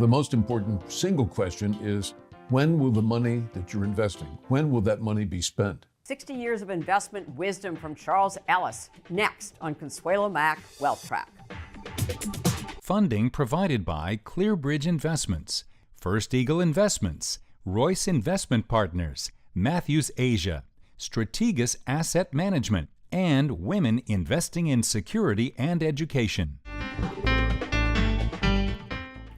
The most important single question is, when will the money that you're investing, when will that money be spent? 60 years of investment wisdom from Charles Ellis, next on Consuelo Mack, WealthTRAK. Funding provided by ClearBridge Investments, First Eagle Investments, Royce Investment Partners, Matthews Asia, Strategas Asset Management, and Women Investing in Security and Education.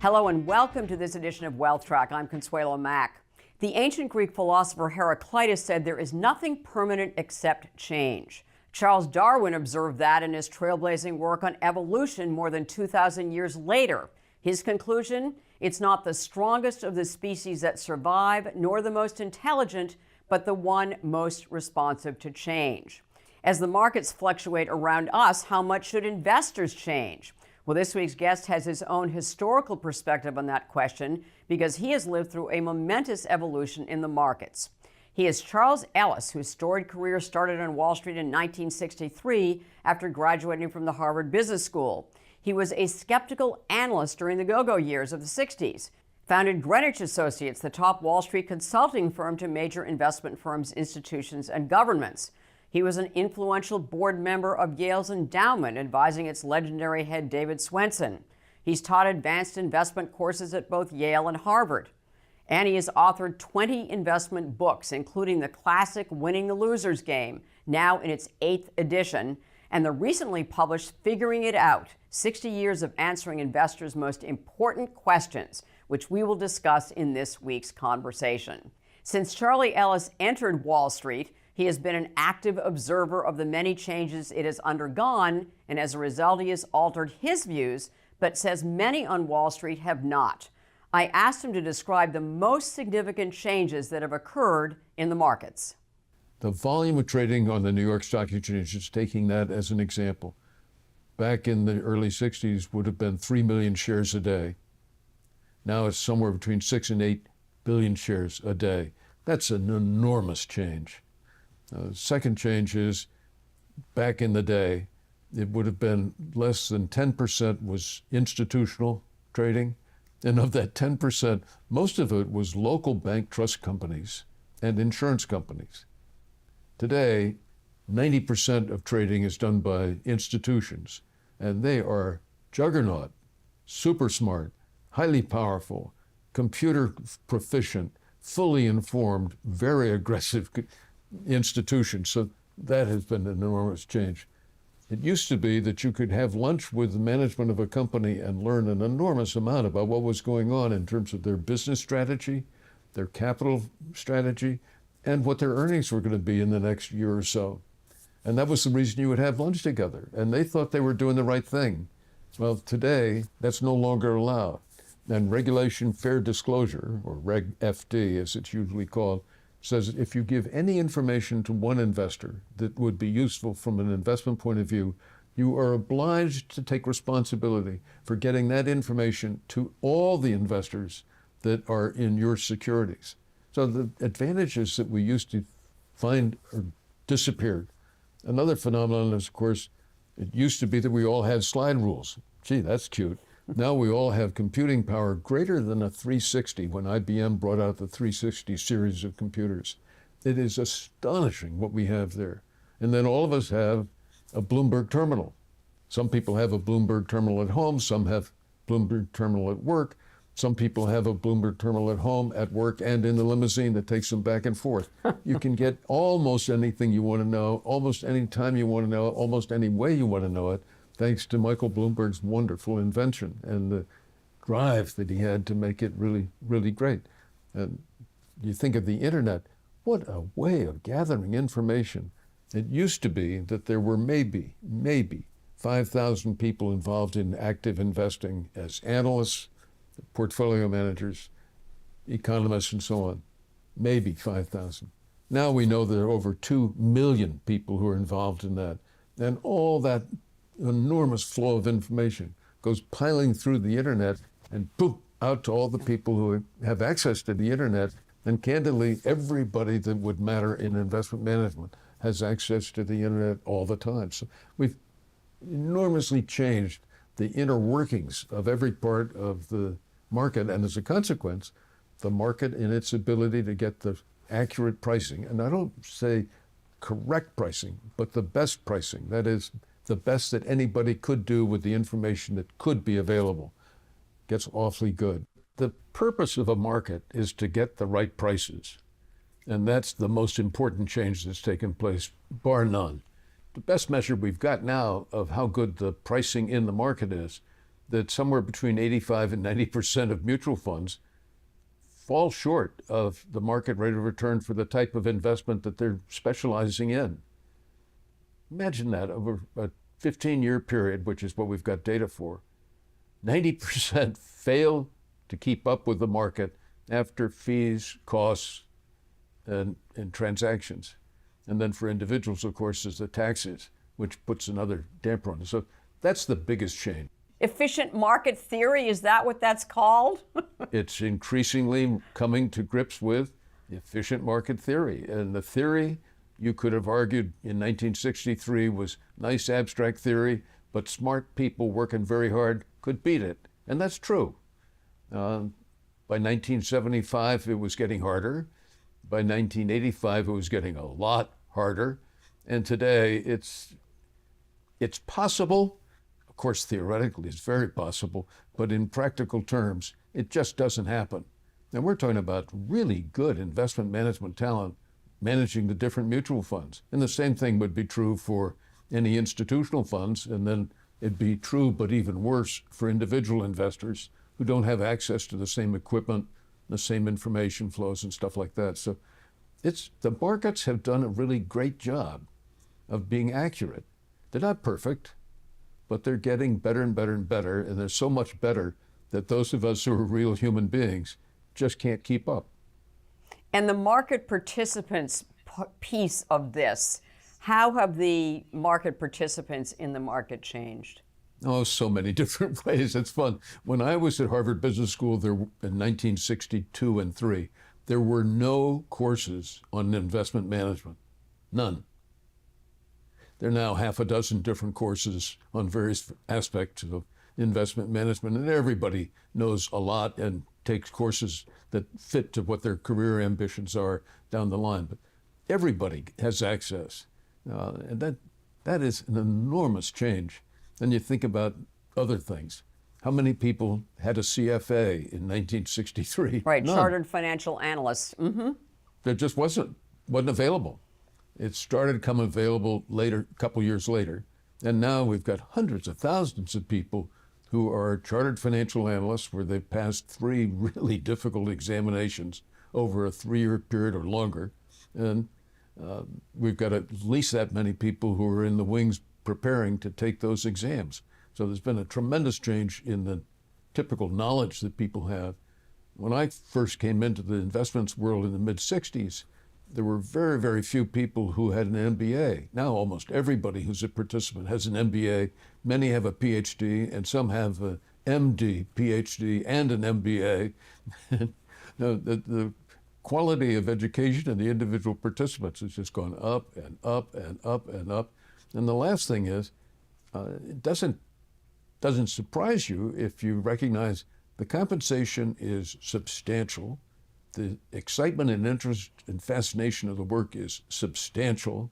Hello and welcome to this edition of WealthTRAK. I'm Consuelo Mack. The ancient Greek philosopher Heraclitus said there is nothing permanent except change. Charles Darwin observed that in his trailblazing work on evolution more than 2,000 years later. His conclusion? It's not the strongest of the species that survive, nor the most intelligent, but the one most responsive to change. As the markets fluctuate around us, how much should investors change? Well, this week's guest has his own historical perspective on that question because he has lived through a momentous evolution in the markets. He is Charles Ellis, whose storied career started on Wall Street in 1963 after graduating from the Harvard Business School. He was a skeptical analyst during the go-go years of the 60s, founded Greenwich Associates, the top Wall Street consulting firm to major investment firms, institutions, and governments. He was an influential board member of Yale's endowment, advising its legendary head David Swensen. He's taught advanced investment courses at both Yale and Harvard. And he has authored 20 investment books, including the classic Winning the Loser's Game, now in its 8th edition, and the recently published Figuring It Out, 60 Years of Answering Investors' Most Important Questions, which we will discuss in this week's conversation. Since Charlie Ellis entered Wall Street, he has been an active observer of the many changes it has undergone, and as a result, he has altered his views, but says many on Wall Street have not. I asked him to describe the most significant changes that have occurred in the markets. The volume of trading on the New York Stock Exchange, is taking that as an example, back in the early 60s would have been 3 million shares a day. Now it's somewhere between 6 and 8 billion shares a day. That's an enormous change. Second change is, back in the day, it would have been less than 10% was institutional trading. And of that 10%, most of it was local bank trust companies and insurance companies. Today, 90% of trading is done by institutions, and they are juggernaut, super smart, highly powerful, computer proficient, fully informed, very aggressive institutions. So that has been an enormous change. It used to be that you could have lunch with the management of a company and learn an enormous amount about what was going on in terms of their business strategy, their capital strategy, and what their earnings were going to be in the next year or so. And that was the reason you would have lunch together. And they thought they were doing the right thing. Well, today, that's no longer allowed. And Regulation Fair Disclosure, or Reg FD as it's usually called, says if you give any information to one investor that would be useful from an investment point of view, you are obliged to take responsibility for getting that information to all the investors that are in your securities. So the advantages that we used to find are disappeared. Another phenomenon is, of course, it used to be that we all had slide rules. Gee, that's cute. Now we all have computing power greater than a 360 when IBM brought out the 360 series of computers. It is astonishing what we have there. And then all of us have a Bloomberg terminal. Some people have a Bloomberg terminal at home, some have Bloomberg terminal at work, some people have a Bloomberg terminal at home, at work, and in the limousine that takes them back and forth. You can get almost anything you want to know, almost any time you want to know it, almost any way you want to know it, thanks to Michael Bloomberg's wonderful invention and the drive that he had to make it really, really great. And you think of the internet, what a way of gathering information. It used to be that there were maybe 5,000 people involved in active investing as analysts, portfolio managers, economists, and so on. Maybe 5,000. Now we know there are over 2 million people who are involved in that. And all that enormous flow of information goes piling through the internet and poof, out to all the people who have access to the internet. And candidly, everybody that would matter in investment management has access to the internet all the time. So we've enormously changed the inner workings of every part of the market, and as a consequence, the market in its ability to get the accurate pricing, and I don't say correct pricing, but the best pricing, that is the best that anybody could do with the information that could be available, gets awfully good. The purpose of a market is to get the right prices, and that's the most important change that's taken place, bar none. The best measure we've got now of how good the pricing in the market is, that somewhere between 85 and 90% of mutual funds fall short of the market rate of return for the type of investment that they're specializing in. Imagine that over a 15-year period, which is what we've got data for. 90% fail to keep up with the market after fees, costs, and transactions. And then for individuals, of course, is the taxes, which puts another damper on it. So that's the biggest change. Efficient market theory, is that what that's called? It's increasingly coming to grips with efficient market theory. And the theory, you could have argued in 1963, was nice abstract theory, but smart people working very hard could beat it. And that's true. By 1975, it was getting harder. By 1985, it was getting a lot harder. And today, it's possible. Of course, theoretically, it's very possible, but in practical terms, it just doesn't happen. And we're talking about really good investment management talent managing the different mutual funds. And the same thing would be true for any institutional funds, and then it'd be true, but even worse, for individual investors who don't have access to the same equipment, the same information flows and stuff like that. So the markets have done a really great job of being accurate. They're not perfect, but they're getting better and better and better, and they're so much better that those of us who are real human beings just can't keep up. And the market participants piece of this, how have the market participants in the market changed? Oh, so many different ways. It's fun. When I was at Harvard Business School there in 1962 and 3, there were no courses on investment management. None. There are now half a dozen different courses on various aspects of investment management, and everybody knows a lot and takes courses that fit to what their career ambitions are down the line. But everybody has access. And that is an enormous change. Then you think about other things. How many people had a CFA in 1963? Right, None. chartered financial analysts. Mm-hmm. There just wasn't available. It started coming available later, a couple years later. And now we've got hundreds of thousands of people who are chartered financial analysts where they've passed 3 really difficult examinations over a 3-year period or longer. And we've got at least that many people who are in the wings preparing to take those exams. So there's been a tremendous change in the typical knowledge that people have. When I first came into the investments world in the mid-60s, there were very, very few people who had an MBA. Now almost everybody who's a participant has an MBA. Many have a PhD, and some have an MD, PhD, and an MBA. The quality of education in the individual participants has just gone up and up and up and up. And the last thing is, it doesn't surprise you if you recognize the compensation is substantial. The excitement and interest and fascination of the work is substantial,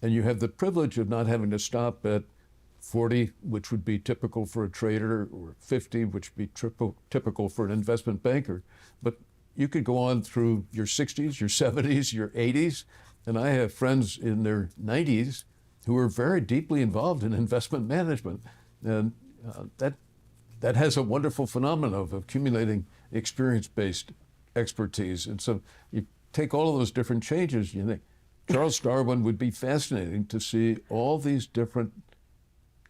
and you have the privilege of not having to stop at 40, which would be typical for a trader, or 50, which would be typical for an investment banker. But you could go on through your 60s, your 70s, your 80s, and I have friends in their 90s who are very deeply involved in investment management, and that has a wonderful phenomenon of accumulating experience-based expertise. And so you take all of those different changes, you think Charles Darwin would be fascinating to see all these different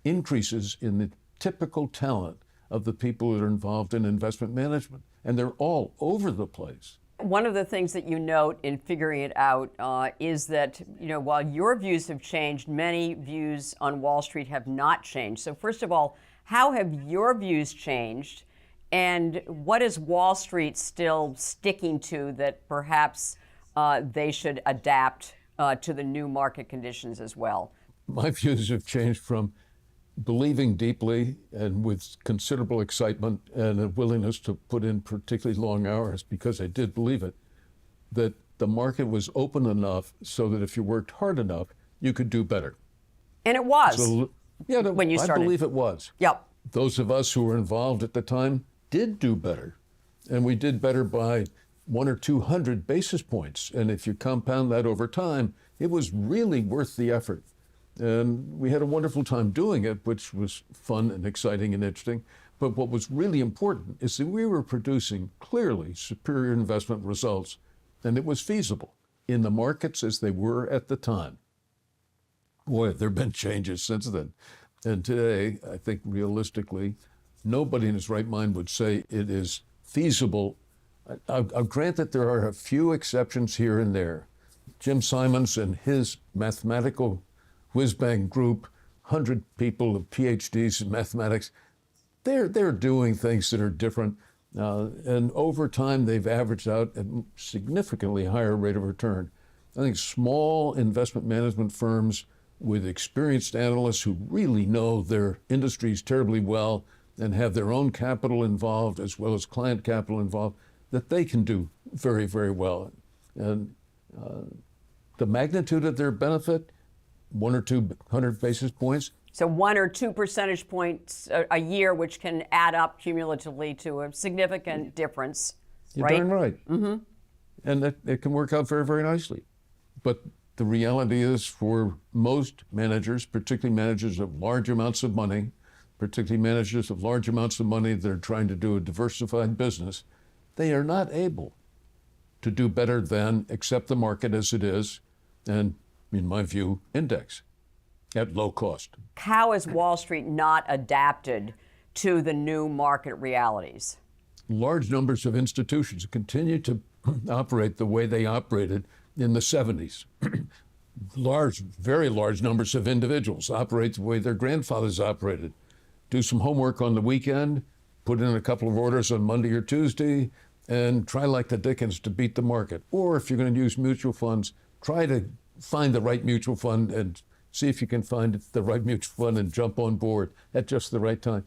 increases in the typical talent of the people that are involved in investment management. And they're all over the place. One of the things that you note in figuring it out is that, while your views have changed, many views on Wall Street have not changed. So first of all, how have your views changed? And what is Wall Street still sticking to that perhaps they should adapt to the new market conditions as well? My views have changed from believing deeply and with considerable excitement and a willingness to put in particularly long hours, because I did believe it, that the market was open enough so that if you worked hard enough, you could do better. And it was. So, yeah, when you started. I believe it was. Yep. Those of us who were involved at the time did do better. And we did better by 100 or 200 basis points. And if you compound that over time, it was really worth the effort. And we had a wonderful time doing it, which was fun and exciting and interesting. But what was really important is that we were producing clearly superior investment results, and it was feasible in the markets as they were at the time. Boy, there have been changes since then. And today, I think realistically, nobody in his right mind would say it is feasible. I'll grant that there are a few exceptions here and there. Jim Simons and his mathematical whiz-bang group, 100 people with PhDs in mathematics, they're doing things that are different. And over time, they've averaged out at a significantly higher rate of return. I think small investment management firms with experienced analysts who really know their industries terribly well and have their own capital involved as well as client capital involved, that they can do very, very well. And the magnitude of their benefit, 100 or 200 basis points. So 1 or 2 percentage points a year, which can add up cumulatively to a significant difference. You're right? darn right. Mm-hmm. And that it can work out very, very nicely. But the reality is for most managers, particularly managers of large amounts of money, particularly managers of large amounts of money that are trying to do a diversified business, they are not able to do better than accept the market as it is and, in my view, index at low cost. How has Wall Street not adapted to the new market realities? Large numbers of institutions continue to operate the way they operated in the 70s. Very large numbers of individuals operate the way their grandfathers operated. Do some homework on the weekend, put in a couple of orders on Monday or Tuesday, and try like the dickens to beat the market. Or if you're going to use mutual funds, try to find the right mutual fund and see if you can find the right mutual fund and jump on board at just the right time.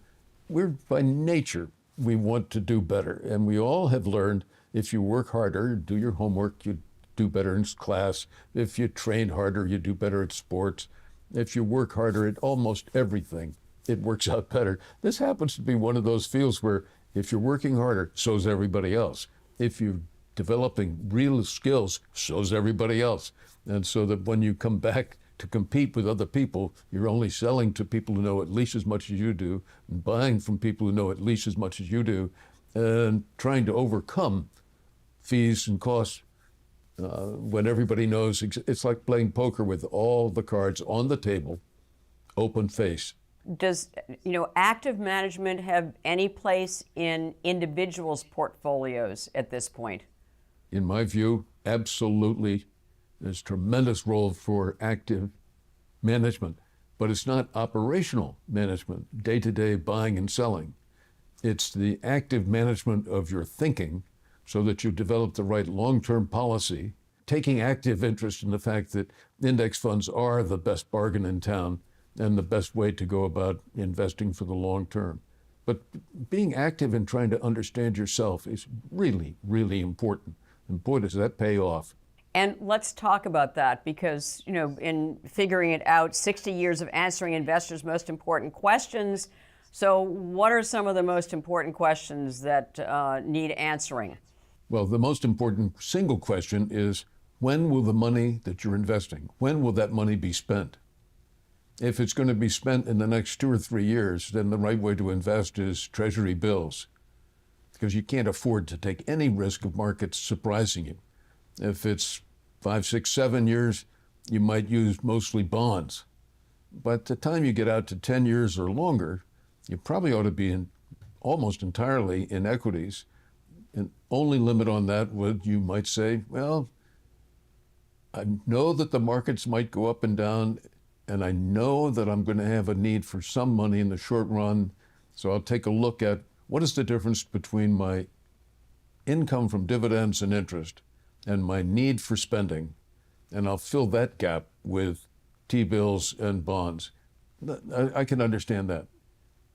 We're, by nature, we want to do better. And we all have learned if you work harder, do your homework, you do better in class. If you train harder, you do better at sports. If you work harder at almost everything, it works out better. This happens to be one of those fields where if you're working harder, so's everybody else. If you're developing real skills, so's everybody else. And so that when you come back to compete with other people, you're only selling to people who know at least as much as you do, and buying from people who know at least as much as you do, and trying to overcome fees and costs when everybody knows. It's like playing poker with all the cards on the table, open face. Does active management have any place in individuals' portfolios at this point? In my view, absolutely. There's tremendous role for active management, but it's not operational management, day-to-day buying and selling. It's the active management of your thinking so that you develop the right long-term policy, taking active interest in the fact that index funds are the best bargain in town and the best way to go about investing for the long term. But being active in trying to understand yourself is really, really important. And boy, does that pay off. And let's talk about that because, in figuring it out, 60 years of answering investors' most important questions. So what are some of the most important questions that need answering? Well, the most important single question is, when will the money that you're investing, when will that money be spent? If it's going to be spent in the next 2 or 3 years, then the right way to invest is Treasury bills, because you can't afford to take any risk of markets surprising you. If it's 5, 6, 7 years, you might use mostly bonds. By the time you get out to 10 years or longer, you probably ought to be almost entirely in equities. And only limit on that would, you might say, well, I know that the markets might go up and down, and I know that I'm going to have a need for some money in the short run, so I'll take a look at what is the difference between my income from dividends and interest and my need for spending, and I'll fill that gap with T-bills and bonds. I can understand that.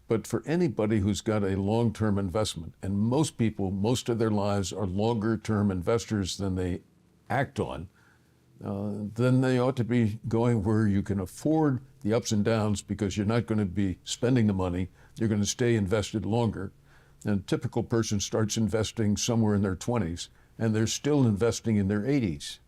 But for anybody who's got a long-term investment, and most people, most of their lives are longer-term investors than they act on, then they ought to be going where you can afford the ups and downs because you're not going to be spending the money. You're going to stay invested longer. And a typical person starts investing somewhere in their 20s, and they're still investing in their 80s.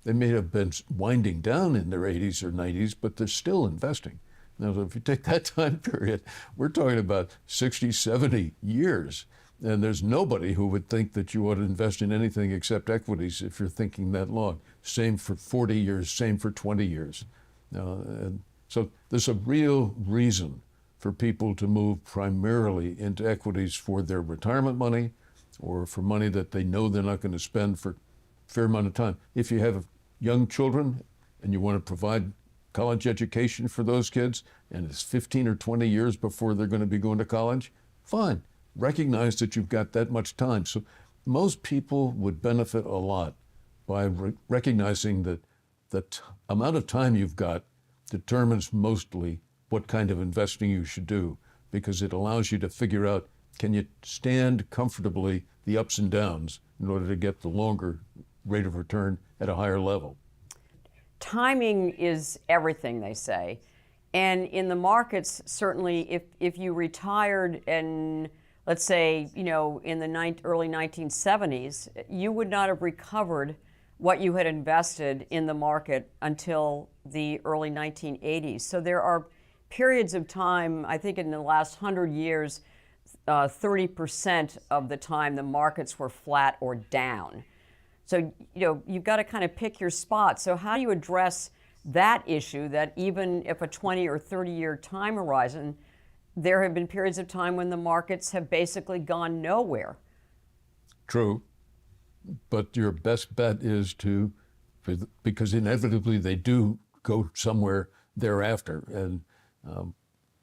They may have been winding down in their 80s or 90s, but they're still investing. Now, if you take that time period, we're talking about 60, 70 years. And there's nobody who would think that you ought to invest in anything except equities if you're thinking that long. Same for 40 years, same for 20 years. And so there's a real reason for people to move primarily into equities for their retirement money or for money that they know they're not going to spend for a fair amount of time. If you have young children and you want to provide college education for those kids, and it's 15 or 20 years before they're going to be going to college, fine. Recognize that you've got that much time. So most people would benefit a lot by recognizing that the amount of time you've got determines mostly what kind of investing you should do, because it allows you to figure out, can you stand comfortably the ups and downs in order to get the longer rate of return at a higher level. Timing is everything, they say. And in the markets, certainly, if you retired and let's say, in the early 1970s, you would not have recovered what you had invested in the market until the early 1980s. So there are periods of time, I think in the last 100 years, 30% of the time the markets were flat or down. So, you've got to kind of pick your spot. So how do you address that issue, that even if a 20 or 30-year time horizon, there have been periods of time when the markets have basically gone nowhere? True, but your best bet is because inevitably they do go somewhere thereafter. And,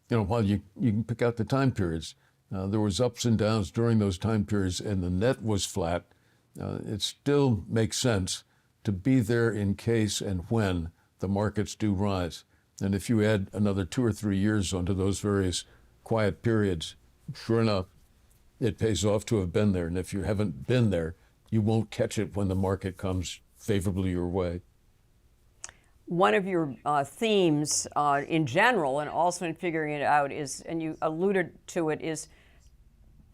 while you can pick out the time periods, there was ups and downs during those time periods and the net was flat. It still makes sense to be there in case and when the markets do rise. And if you add another 2 or 3 years onto those various quiet periods, sure enough, it pays off to have been there. And if you haven't been there, you won't catch it when the market comes favorably your way. One of your themes in general and also in figuring it out is, and you alluded to it, is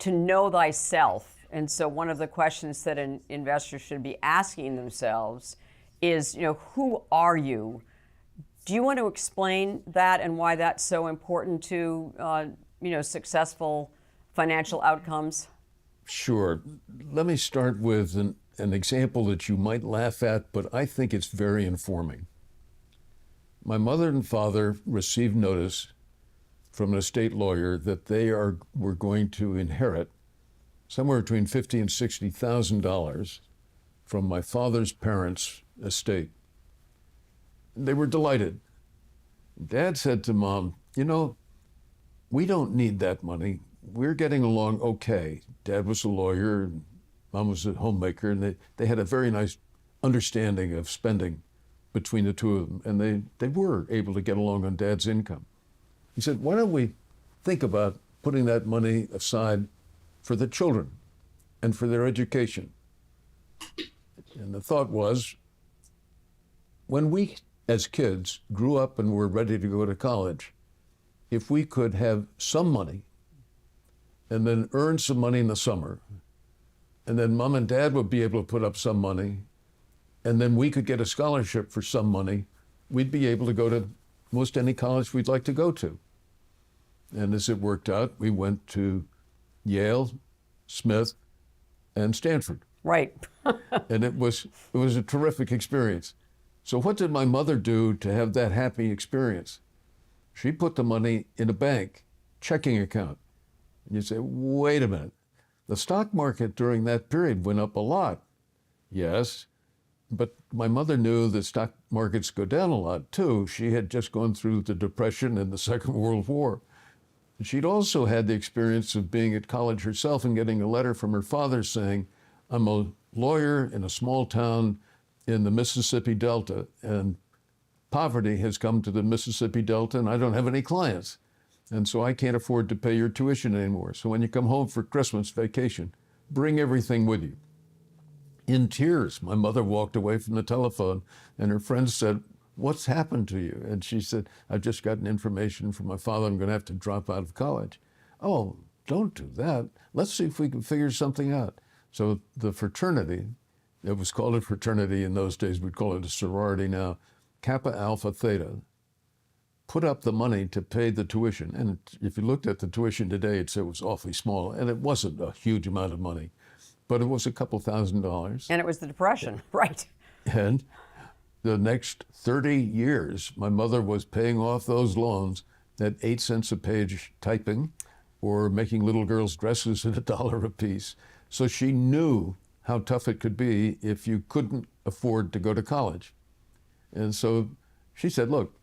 to know thyself. And so one of the questions that an investor should be asking themselves is, who are you? Do you want to explain that and why that's so important to, successful financial outcomes? Sure. Let me start with an example that you might laugh at, but I think it's very informing. My mother and father received notice from an estate lawyer that they were going to inherit somewhere between $50,000 and $60,000 from my father's parents' estate. They were delighted. Dad said to Mom, we don't need that money. We're getting along okay. Dad was a lawyer, and Mom was a homemaker, and they had a very nice understanding of spending between the two of them, and they were able to get along on Dad's income. He said, why don't we think about putting that money aside for the children and for their education? And the thought was, when we as kids grew up and were ready to go to college, if we could have some money and then earn some money in the summer, and then Mom and Dad would be able to put up some money, and then we could get a scholarship for some money, we'd be able to go to most any college we'd like to go to. And as it worked out, we went to Yale, Smith, and Stanford. Right. And it was a terrific experience. So what did my mother do to have that happy experience? She put the money in a bank, checking account. And you say, wait a minute, the stock market during that period went up a lot. Yes, but my mother knew that stock markets go down a lot too. She had just gone through the Depression and the Second World War. She'd also had the experience of being at college herself and getting a letter from her father saying, I'm a lawyer in a small town in the Mississippi Delta, and poverty has come to the Mississippi Delta and I don't have any clients. And so I can't afford to pay your tuition anymore. So when you come home for Christmas vacation, bring everything with you. In tears, my mother walked away from the telephone and her friends said, "What's happened to you?" And she said, "I've just gotten information from my father. I'm going to have to drop out of college." "Oh, don't do that. Let's see if we can figure something out." So the fraternity, it was called a fraternity in those days, we'd call it a sorority now, Kappa Alpha Theta, put up the money to pay the tuition. And if you looked at the tuition today, it was awfully small. And it wasn't a huge amount of money, but it was a couple $1,000s. And it was the Depression, right? And the next 30 years, my mother was paying off those loans at 8 cents a page typing or making little girls' dresses at $1 a piece. So she knew how tough it could be if you couldn't afford to go to college. And so she said, "Look,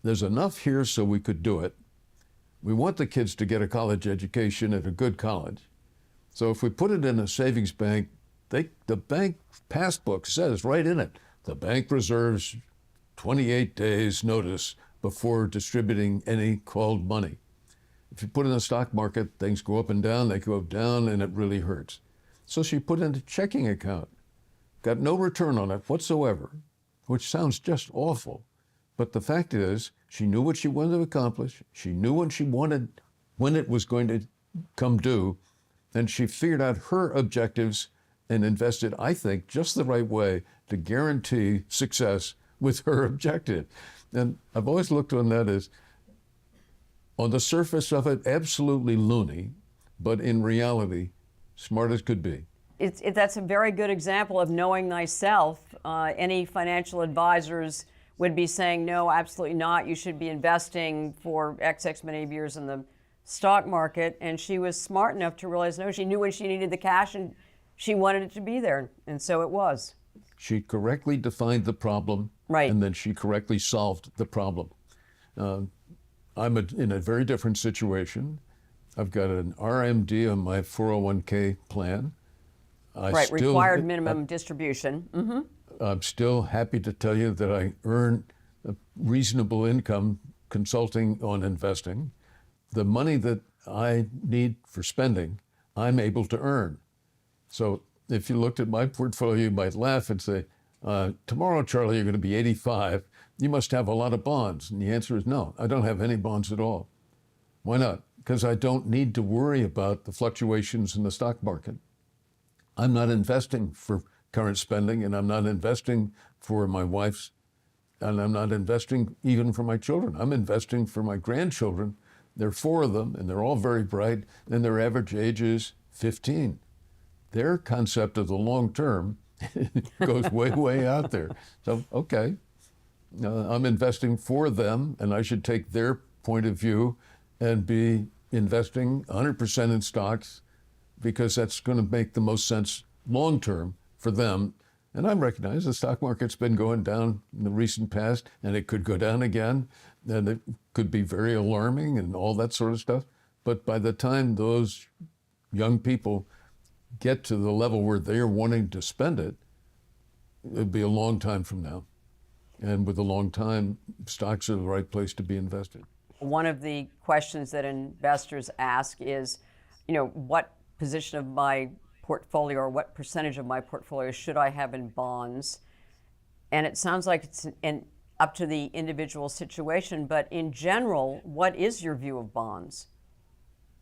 there's enough here so we could do it. We want the kids to get a college education at a good college. So if we put it in a savings bank, the bank passbook says right in it, the bank reserves 28 days notice before distributing any called money. If you put it in the stock market, things go up and down, they go down, and it really hurts." So she put it in a checking account, got no return on it whatsoever, which sounds just awful. But the fact is, she knew what she wanted to accomplish. She knew when it was going to come due, and she figured out her objectives and invested, I think, just the right way to guarantee success with her objective. And I've always looked on that as, on the surface of it, absolutely loony, but in reality, smart as could be. That's a very good example of knowing thyself. Any financial advisors would be saying, no, absolutely not. You should be investing for XX many of years in the stock market. And she was smart enough to realize, no, she knew when she needed the cash and she wanted it to be there. And so it was. She correctly defined the problem, right, and then she correctly solved the problem. I'm in a very different situation. I've got an RMD on my 401k plan. Right, required minimum distribution. Mm-hmm. I'm still happy to tell you that I earn a reasonable income consulting on investing. The money that I need for spending, I'm able to earn. So if you looked at my portfolio, you might laugh and say, tomorrow, Charlie, you're going to be 85. You must have a lot of bonds. And the answer is no, I don't have any bonds at all. Why not? Because I don't need to worry about the fluctuations in the stock market. I'm not investing for current spending, and I'm not investing for my wife's, and I'm not investing even for my children. I'm investing for my grandchildren. There are 4 of them, and they're all very bright, and their average age is 15. Their concept of the long term goes way, way out there. So, okay, I'm investing for them, and I should take their point of view and be investing 100% in stocks because that's going to make the most sense long term for them. And I recognize the stock market's been going down in the recent past, and it could go down again, and it could be very alarming and all that sort of stuff. But by the time those young people get to the level where they're wanting to spend it, it'll be a long time from now. And with a long time, stocks are the right place to be invested. One of the questions that investors ask is, what position of my portfolio or what percentage of my portfolio should I have in bonds? And it sounds like it's up to the individual situation, but in general, what is your view of bonds?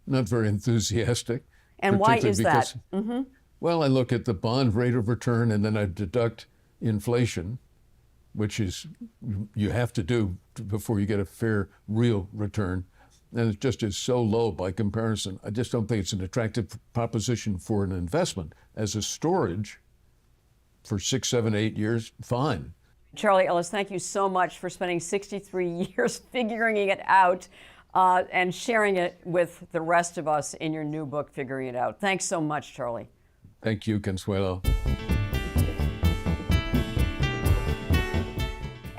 Not very enthusiastic. And why is that? Mm-hmm. Well, I look at the bond rate of return and then I deduct inflation, which is you have to do before you get a fair, real return. And it just is so low by comparison. I just don't think it's an attractive proposition for an investment. As a storage for 6, 7, 8 years, fine. Charlie Ellis, thank you so much for spending 63 years figuring it out and sharing it with the rest of us in your new book, Figuring It Out. Thanks so much, Charlie. Thank you, Consuelo.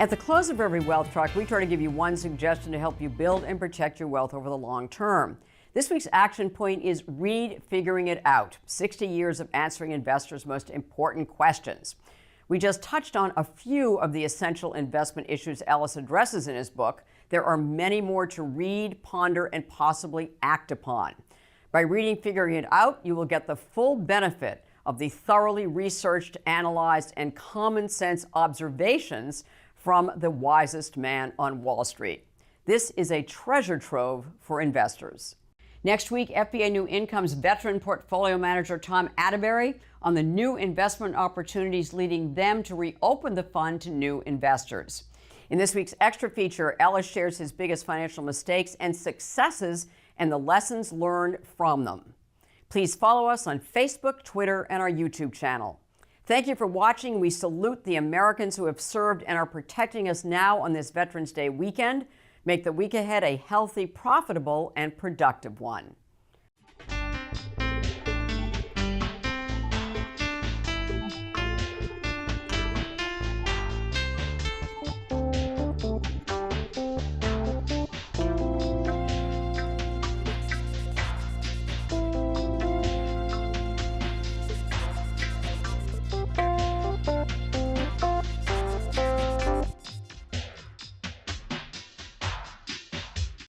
At the close of every Wealth Track, we try to give you one suggestion to help you build and protect your wealth over the long term. This week's action point is read Figuring It Out, 60 years of answering investors' most important questions. We just touched on a few of the essential investment issues Ellis addresses in his book. There are many more to read, ponder, and possibly act upon. By reading Figuring It Out, you will get the full benefit of the thoroughly researched, analyzed, and common sense observations from the wisest man on Wall Street. This is a treasure trove for investors. Next week, FBA New Income's veteran portfolio manager Tom Atterbury on the new investment opportunities leading them to reopen the fund to new investors. In this week's extra feature, Ellis shares his biggest financial mistakes and successes and the lessons learned from them. Please follow us on Facebook, Twitter, and our YouTube channel. Thank you for watching. We salute the Americans who have served and are protecting us now on this Veterans Day weekend. Make the week ahead a healthy, profitable, and productive one.